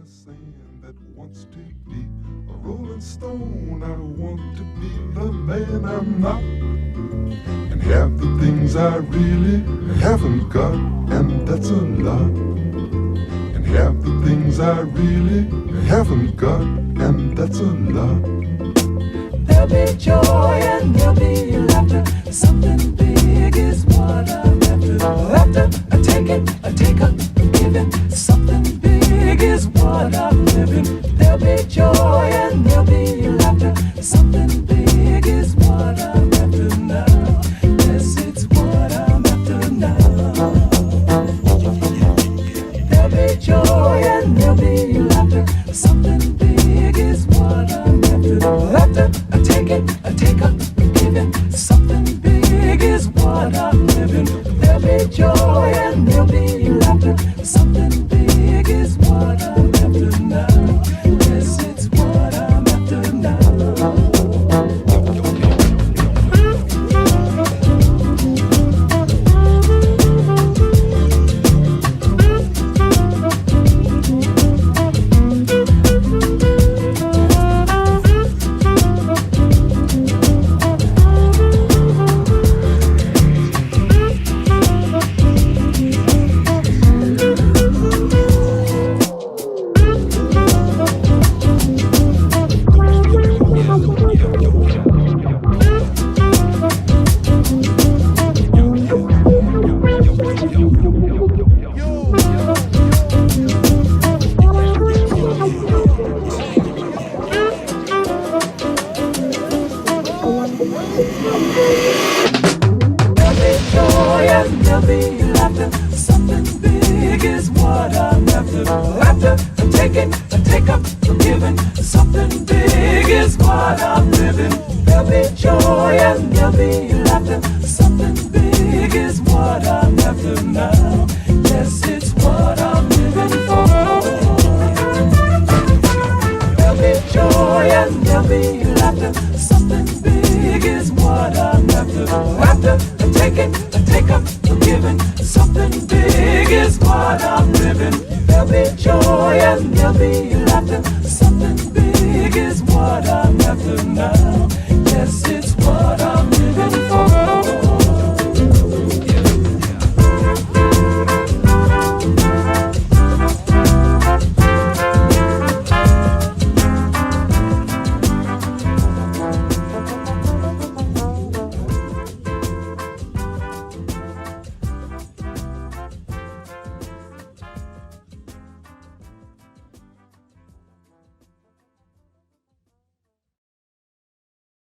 sand that wants to be a rolling stone. I want to be the man I'm not, and have the things I really haven't got, and that's a lot. And have the things I really haven't got, and that's a lot. There'll be joy and there'll be laughter. Something big is what I'm after. After I take it, I take up, giving. Something big is what I'm living. There'll be joy and there'll be laughter. Something big is what I'm after now. Yes, it's what I'm after now. There'll be joy and there'll be laughter. Something big is what I'm after. After I take it, I take up, giving. Something big is what I'm living. There'll be joy and there'll be laughter. Something big is what I'm after now. Yes, it's what I'm after now. There'll be laughter. Something big is what I'm after. After I take it, I take up, forgiving. Something big is what I'm living. There'll be joy and there'll be laughter. Something big is what I'm after now. Yes, it's what I'm living for. There'll be joy and there'll be laughter. Something big is what I'm after. After I take it, I take up, forgiving. Something big is what I'm living. There'll be joy and there'll be laughter. Something big is what I'm after now. Yes, it's what I'm living for.